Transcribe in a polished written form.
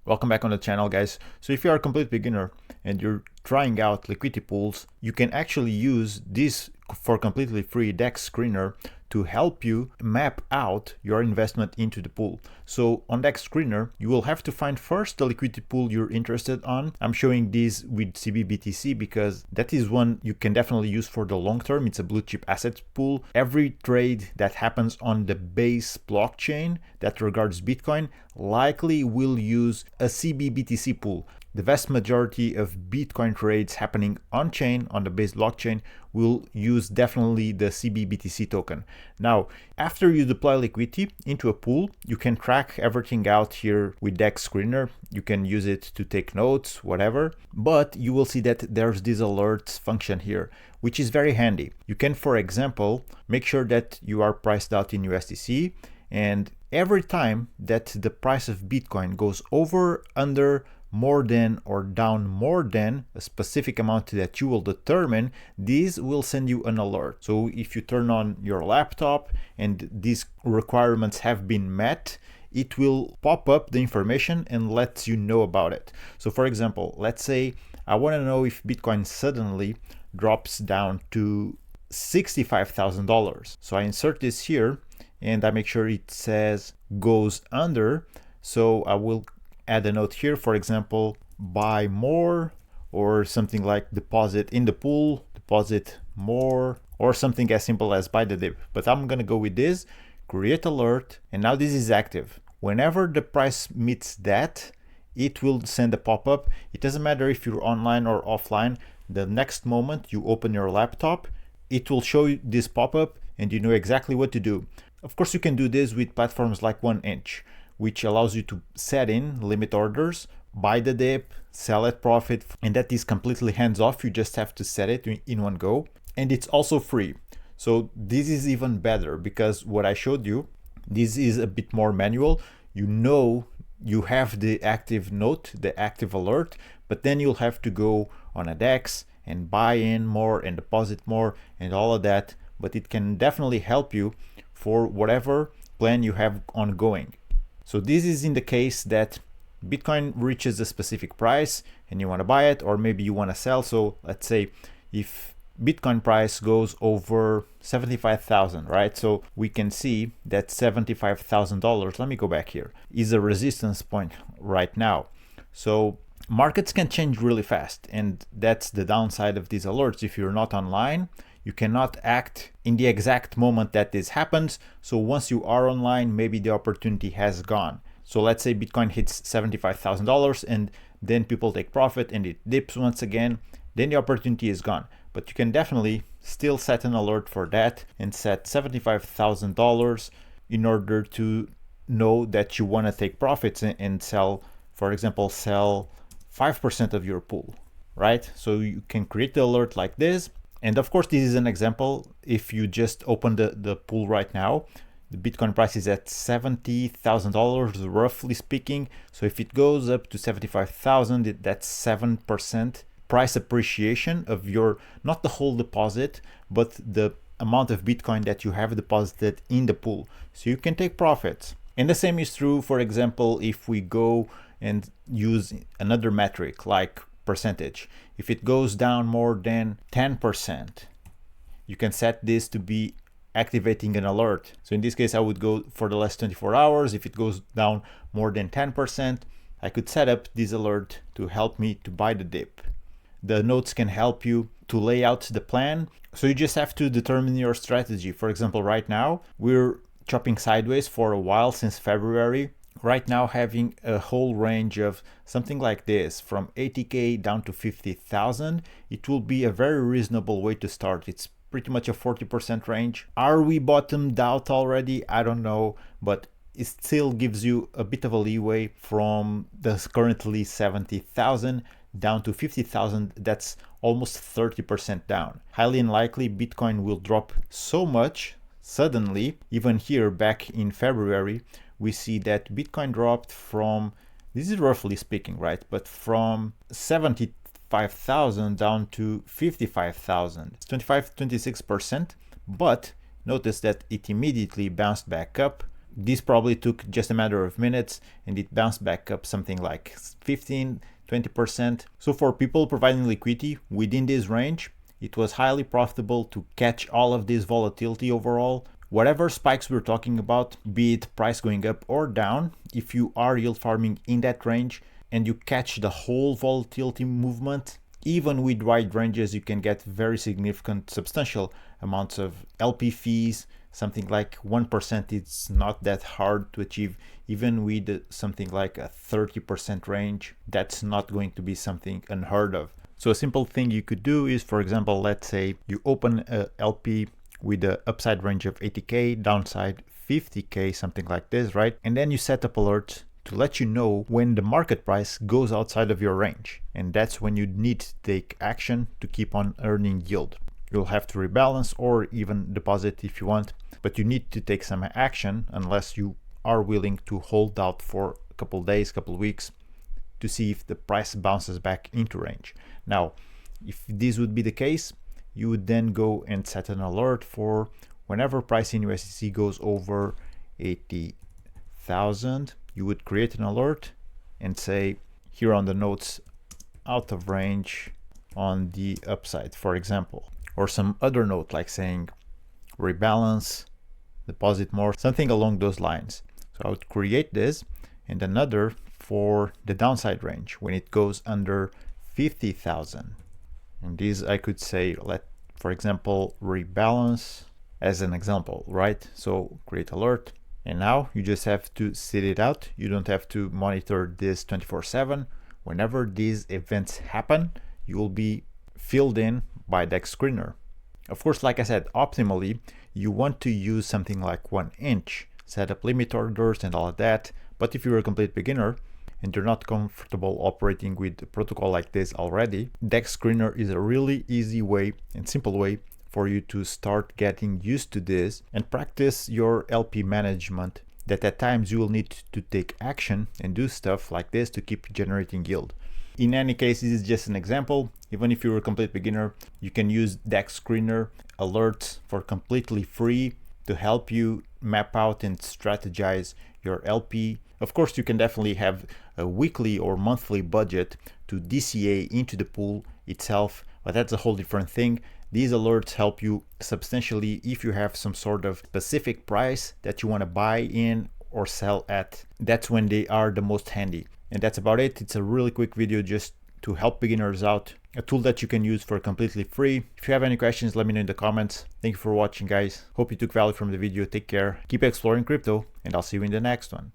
Welcome back on the channel, guys. So if you are a complete beginner and you're trying out liquidity pools, you can actually use this for completely free Dexscreener to help you map out your investment into the pool. So on Dexscreener, you will have to find first the liquidity pool you're interested on. I'm showing this with CBBTC because that is one you can definitely use for the long term. It's a blue chip asset pool. Every trade that happens on the base blockchain that regards Bitcoin likely will use a CBBTC pool. The vast majority of Bitcoin trades happening on chain, on the base blockchain, will use definitely the CBBTC token. Now, after you deploy liquidity into a pool, you can track everything out here with Dexscreener. You can use it to take notes, whatever, but you will see that there's this alerts function here, which is very handy. You can, for example, make sure that you are priced out in USDC, and every time that the price of Bitcoin goes over, under, more than, or down more than a specific amount that you will determine, this will send you an alert. So if you turn on your laptop and these requirements have been met, it will pop up the information and lets you know about it. So for example, let's say I want to know if Bitcoin suddenly drops down to $65,000. So I insert this here and I make sure it says goes under. So I will add a note here, for example, buy more, or something like deposit in the pool, deposit more, or something as simple as buy the dip. But I'm gonna go with this, create alert, and now this is active. Whenever the price meets that, it will send a pop-up. It doesn't matter if you're online or offline. The next moment you open your laptop, it will show you this pop-up and you know exactly what to do. Of course, you can do this with platforms like 1inch, which allows you to set in limit orders, buy the dip, sell at profit, and that is completely hands-off. You just have to set it in one go, and it's also free. So this is even better because what I showed you, this is a bit more manual. You know, you have the active note, the active alert, but then you'll have to go on a DEX and buy in more and deposit more and all of that, but it can definitely help you for whatever plan you have ongoing. So this is in the case that Bitcoin reaches a specific price and you want to buy it, or maybe you want to sell. So let's say if Bitcoin price goes over 75,000, right? So we can see that $75,000, let me go back here, is a resistance point right now. So markets can change really fast, and that's the downside of these alerts. If you're not online, you cannot act in the exact moment that this happens. So once you are online, maybe the opportunity has gone. So let's say Bitcoin hits $75,000 and then people take profit and it dips once again, then the opportunity is gone. But you can definitely still set an alert for that and set $75,000 in order to know that you want to take profits and sell, for example, sell 5% of your pool, right? So you can create the alert like this. And of course, this is an example. If you just open the pool right now, the Bitcoin price is at $70,000, roughly speaking. So if it goes up to 75,000, that's 7% price appreciation of your, not the whole deposit, but the amount of Bitcoin that you have deposited in the pool. So you can take profits. And the same is true, for example, if we go and use another metric like percentage. If it goes down more than 10%, you can set this to be activating an alert. So in this case, I would go for the last 24 hours. If it goes down more than 10%, I could set up this alert to help me to buy the dip. The notes can help you to lay out the plan. So you just have to determine your strategy. For example, right now, we're chopping sideways for a while since February. Right now, having a whole range of something like this from 80K down to 50,000, it will be a very reasonable way to start. It's pretty much a 40% range. Are we bottomed out already? I don't know, but it still gives you a bit of a leeway from the currently 70,000 down to 50,000. That's almost 30% down. Highly unlikely Bitcoin will drop so much suddenly. Even here back in February, we see that Bitcoin dropped from, this is roughly speaking, right? But from 75,000 down to 55,000. It's 25-26%, but notice that it immediately bounced back up This probably took just a matter of minutes and it bounced back up something like 15–20%. So for people providing liquidity within this range, it was highly profitable to catch all of this volatility overall. Whatever spikes we're talking about, be it price going up or down, if you are yield farming in that range and you catch the whole volatility movement, even with wide ranges, you can get very significant, substantial amounts of LP fees. Something like 1% is not that hard to achieve, even with something like a 30% range. That's not going to be something unheard of. So a simple thing you could do is, for example, let's say you open a LP with the upside range of 80K, downside 50K, something like this, right? And then you set up alerts to let you know when the market price goes outside of your range. And that's when you need to take action to keep on earning yield. You'll have to rebalance or even deposit if you want, but you need to take some action unless you are willing to hold out for a couple days, couple weeks to see if the price bounces back into range. Now, if this would be the case, you would then go and set an alert for whenever price in USDC goes over 80,000, you would create an alert and say here on the notes, out of range on the upside, for example, or some other note like saying rebalance, deposit more, something along those lines. So I would create this and another for the downside range when it goes under 50,000. And these I could say, for example, rebalance as an example, right? So create alert. And now you just have to sit it out. You don't have to monitor this 24/7. Whenever these events happen, you will be filled in by Dexscreener. Of course, like I said, optimally, you want to use something like 1 inch, set up limit orders and all of that. But if you're a complete beginner and you're not comfortable operating with a protocol like this already, Dexscreener is a really easy way and simple way for you to start getting used to this and practice your LP management, that at times you will need to take action and do stuff like this to keep generating yield. In any case, this is just an example. Even if you're a complete beginner, you can use Dexscreener alerts for completely free to help you map out and strategize your LP. Of course, you can definitely have a weekly or monthly budget to DCA into the pool itself, but that's a whole different thing. These alerts help you substantially if you have some sort of specific price that you want to buy in or sell at. That's when they are the most handy. And that's about it. It's a really quick video just to help beginners out. A tool that you can use for completely free. If you have any questions, let me know in the comments. Thank you for watching, guys. Hope you took value from the video. Take care. Keep exploring crypto, and I'll see you in the next one.